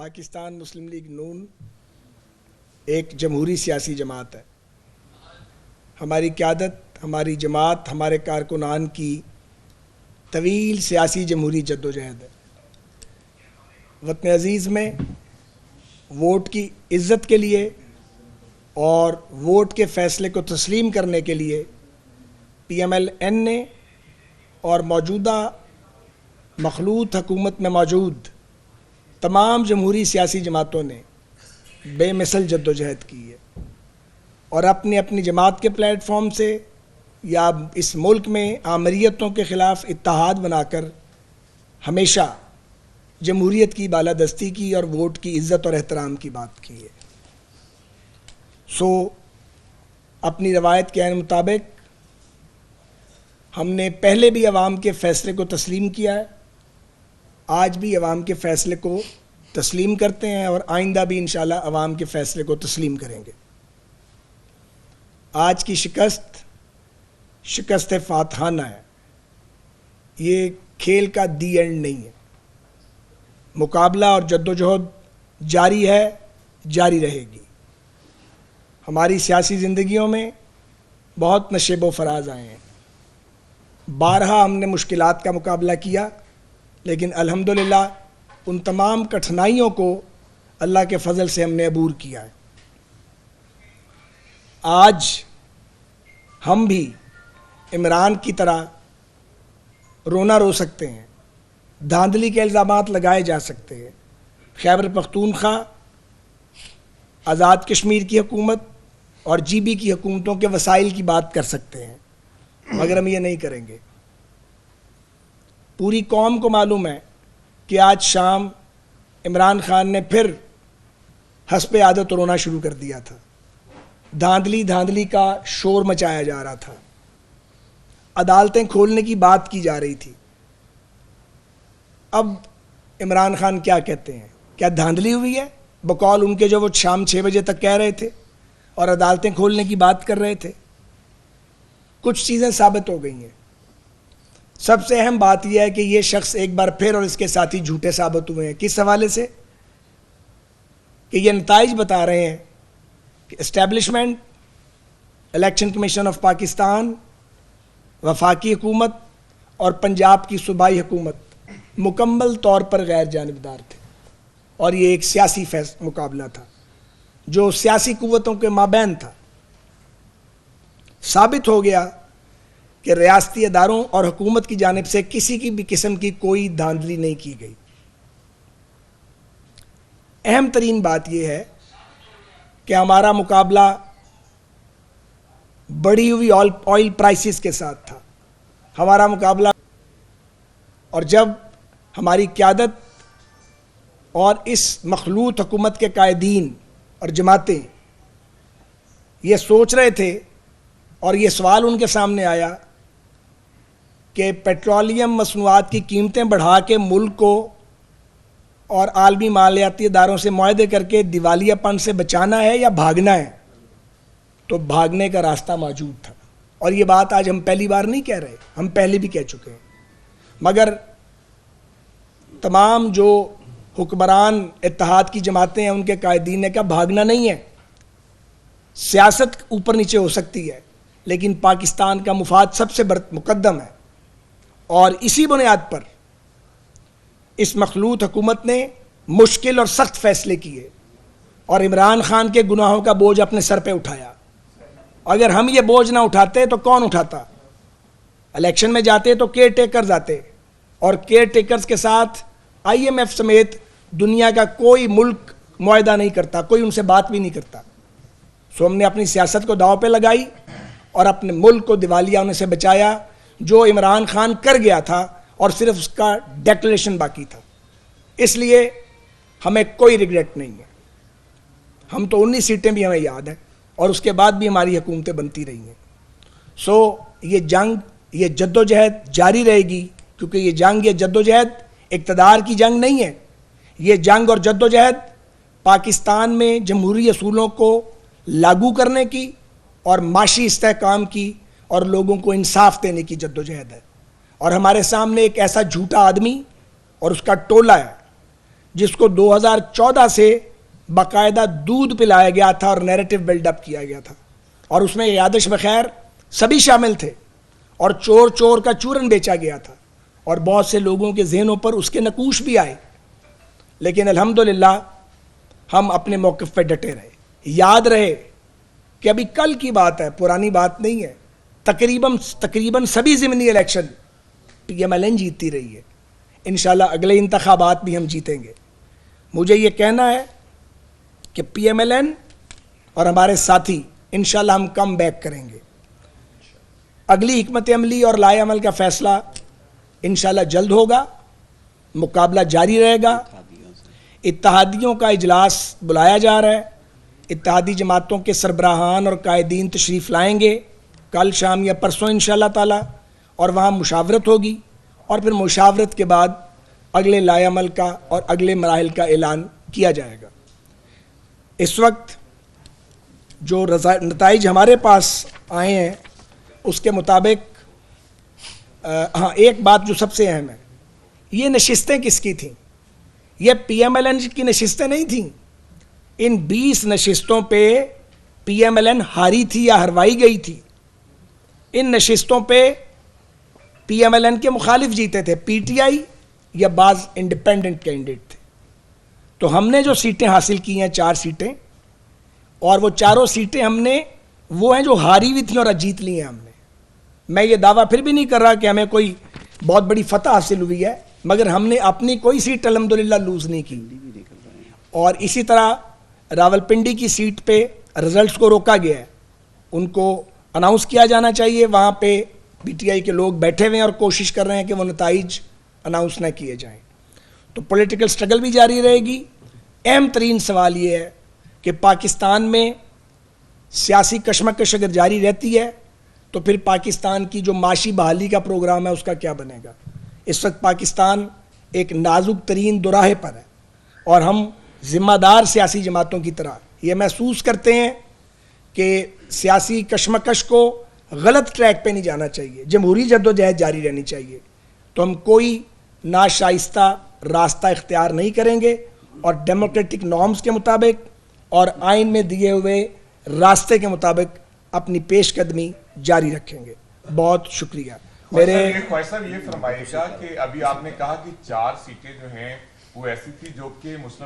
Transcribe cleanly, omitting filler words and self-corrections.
پاکستان مسلم league نون ایک جمہوری سیاسی جماعت ہے۔ ہماری قیادت، ہماری جماعت، ہمارے کارکنان کی طویل سیاسی جمہوری جدوجہد ہے۔ وطن عزیز میں ووٹ کی عزت کے لیے اور ووٹ کے فیصلے کو تسلیم کرنے کے لیے پی ایم ایل این نے اور موجودہ مخلوط حکومت میں موجود تمام جمہوری سیاسی جماعتوں نے بے مثل جدوجہد کی ہے، اور اپنی اپنی جماعت کے پلیٹ فارم سے یا اس ملک میں آمریتوں کے خلاف اتحاد بنا کر ہمیشہ جمہوریت کی بالادستی کی اور ووٹ کی عزت اور احترام کی بات کی ہے۔ اپنی روایت کے عین مطابق ہم نے پہلے بھی عوام کے فیصلے کو تسلیم کیا ہے، آج بھی عوام کے فیصلے کو تسلیم کرتے ہیں، اور آئندہ بھی انشاءاللہ عوام کے فیصلے کو تسلیم کریں گے۔ آج کی شکست فاتحانہ ہے، یہ کھیل کا دی اینڈ نہیں ہے۔ مقابلہ اور جدوجہد جاری ہے، جاری رہے گی۔ ہماری سیاسی زندگیوں میں بہت نشیب و فراز آئے ہیں، بارہا ہم نے مشکلات کا مقابلہ کیا، لیکن الحمدللہ ان تمام کٹھنائیوں کو اللہ کے فضل سے ہم نے عبور کیا ہے۔ آج ہم بھی عمران کی طرح رونا رو سکتے ہیں، دھاندلی کے الزامات لگائے جا سکتے ہیں، خیبر پختونخوا، آزاد کشمیر کی حکومت اور جی بی کی حکومتوں کے وسائل کی بات کر سکتے ہیں، مگر ہم یہ نہیں کریں گے۔ پوری قوم کو معلوم ہے کہ آج شام عمران خان نے پھر حسب عادت رونا شروع کر دیا تھا، دھاندلی کا شور مچایا جا رہا تھا، عدالتیں کھولنے کی بات کی جا رہی تھی۔ اب عمران خان کیا کہتے ہیں؟ کیا دھاندلی ہوئی ہے؟ بقول ان کے جو وہ شام 6 بجے تک کہہ رہے تھے اور عدالتیں کھولنے کی بات کر رہے تھے۔ کچھ چیزیں ثابت ہو گئی ہیں۔ سب سے اہم بات یہ ہے کہ یہ شخص ایک بار پھر اور اس کے ساتھی جھوٹے ثابت ہوئے ہیں۔ کس حوالے سے؟ کہ یہ نتائج بتا رہے ہیں کہ establishment, election commission of Pakistan, وفاقی حکومت اور پنجاب کی صوبائی حکومت مکمل طور پر غیر جانبدار تھے، اور یہ ایک سیاسی مقابلہ تھا جو سیاسی قوتوں کے مابین تھا۔ ثابت ہو گیا کہ ریاستی اداروں اور حکومت کی جانب سے کسی کی بھی قسم کی کوئی دھاندلی نہیں کی گئی۔ اہم ترین بات یہ ہے کہ ہمارا مقابلہ بڑھی ہوئی آئل پرائسز کے ساتھ تھا۔ ہمارا مقابلہ، اور جب ہماری قیادت اور اس مخلوط حکومت کے قائدین اور جماعتیں یہ سوچ رہے تھے اور یہ سوال ان کے سامنے آیا کہ پیٹرولیم مصنوعات کی قیمتیں بڑھا کے ملک کو اور عالمی مالیاتی اداروں سے معاہدے کر کے دیوالیہ پن سے بچانا ہے یا بھاگنا ہے، تو بھاگنے کا راستہ موجود تھا۔ اور یہ بات آج ہم پہلی بار نہیں کہہ رہے، ہم پہلے بھی کہہ چکے ہیں، مگر تمام جو حکمران اتحاد کی جماعتیں ہیں ان کے قائدین نے کہا بھاگنا نہیں ہے، سیاست اوپر نیچے ہو سکتی ہے لیکن پاکستان کا مفاد سب سے مقدم ہے۔ اور اسی بنیاد پر اس مخلوط حکومت نے مشکل اور سخت فیصلے کیے اور عمران خان کے گناہوں کا بوجھ اپنے سر پہ اٹھایا۔ اگر ہم یہ بوجھ نہ اٹھاتے تو کون اٹھاتا؟ الیکشن میں جاتے تو کیئر ٹیکرز آتے، اور کیئر ٹیکرز کے ساتھ آئی ایم ایف سمیت دنیا کا کوئی ملک معاہدہ نہیں کرتا، کوئی ان سے بات بھی نہیں کرتا۔ ہم نے اپنی سیاست کو داؤ پہ لگائی اور اپنے ملک کو دیوالیہ ہونے سے بچایا، جو عمران خان کر گیا تھا اور صرف اس کا ڈیکلیریشن باقی تھا۔ اس لیے ہمیں کوئی ریگریٹ نہیں ہے۔ ہم تو 19 سیٹیں بھی ہمیں یاد ہیں، اور اس کے بعد بھی ہماری حکومتیں بنتی رہی ہیں۔ یہ جنگ، یہ جدوجہد جاری رہے گی، کیونکہ یہ جنگ، یہ جدوجہد اقتدار کی جنگ نہیں ہے۔ یہ جنگ اور جدوجہد پاکستان میں جمہوری اصولوں کو لاگو کرنے کی اور معاشی استحکام کی اور لوگوں کو انصاف دینے کی جدوجہد ہے۔ اور ہمارے سامنے ایک ایسا جھوٹا آدمی اور اس کا ٹولہ ہے جس کو 2014 سے باقاعدہ دودھ پلایا گیا تھا اور نیریٹو بلڈ اپ کیا گیا تھا، اور اس میں یادش بخیر سبھی شامل تھے، اور چور چور کا چورن بیچا گیا تھا، اور بہت سے لوگوں کے ذہنوں پر اس کے نقوش بھی آئے، لیکن الحمدللہ ہم اپنے موقف پہ ڈٹے رہے۔ یاد رہے کہ ابھی کل کی بات ہے، پرانی بات نہیں ہے، تقریباً سبھی ضمنی election P M L N جیتتی رہی ہے، انشاءاللہ اگلے انتخابات بھی ہم جیتیں گے۔ مجھے یہ کہنا ہے کہ پی ایم ایل این اور ہمارے ساتھی انشاءاللہ ہم کم بیک کریں گے۔ اگلی حکمت عملی اور لائے عمل کا فیصلہ انشاءاللہ جلد ہوگا، مقابلہ جاری رہے گا۔ اتحادیوں کا اجلاس بلایا جا رہا ہے، اتحادی جماعتوں کے سربراہان اور قائدین تشریف لائیں گے کل شام یا پرسوں انشاءاللہ تعالی، اور وہاں مشاورت ہوگی، اور پھر مشاورت کے بعد اگلے لائے عمل کا اور اگلے مراحل کا اعلان کیا جائے گا۔ اس وقت جو نتائج ہمارے پاس آئے ہیں اس کے مطابق ہاں ایک بات جو سب سے اہم ہے، یہ نشستیں کس کی تھیں؟ یہ پی ایم ایل این کی نشستیں نہیں تھیں۔ ان 20 نشستوں پہ پی ایم ایل این ہاری تھی یا ہروائی گئی تھی۔ ان نشستوں پہ پی ایم ایل این کے مخالف جیتے تھے، پی ٹی آئی یا بعض انڈیپینڈنٹ کینڈیڈیٹ تھے۔ تو ہم نے جو سیٹیں حاصل کی ہیں 4 سیٹیں، اور وہ چاروں سیٹیں ہم نے وہ ہیں جو ہاری ہوئی تھیں اور جیت لی ہیں ہم نے۔ میں یہ دعویٰ پھر بھی نہیں کر رہا کہ ہمیں کوئی بہت بڑی فتح حاصل ہوئی ہے، مگر ہم نے اپنی کوئی سیٹ الحمدللہ لوز نہیں کی۔ اور اسی طرح راولپنڈی کی سیٹ پہ رزلٹس کو روکا گیا ہے، ان کو اناؤنس کیا جانا چاہیے۔ وہاں پہ پی ٹی آئی کے لوگ بیٹھے ہوئے ہیں اور کوشش کر رہے ہیں کہ وہ نتائج اناؤنس نہ کیے جائیں۔ تو پولیٹیکل سٹرگل بھی جاری رہے گی۔ اہم ترین سوال یہ ہے کہ پاکستان میں سیاسی کشمکش اگر جاری رہتی ہے تو پھر پاکستان کی جو معاشی بحالی کا پروگرام ہے اس کا کیا بنے گا؟ اس وقت پاکستان ایک نازک ترین دوراہے پر ہے، اور ہم ذمہ دار سیاسی جماعتوں کی طرح یہ محسوس کرتے ہیں کہ سیاسی کشمکش کو غلط ٹریک پہ نہیں جانا چاہیے، جمہوری جدوجہد جاری رہنی چاہیے۔ تو ہم کوئی ناشائستہ راستہ اختیار نہیں کریں گے، اور ڈیموکریٹک نارمز کے مطابق اور آئین میں دیے ہوئے راستے کے مطابق اپنی پیش قدمی جاری رکھیں گے۔ بہت شکریہ۔ خواجہ صاحب یہ فرمائے گا کہ ابھی آپ نے کہا کہ 4 سیٹیں جو ہیں وہ ایسی تھی جو کہ مسلم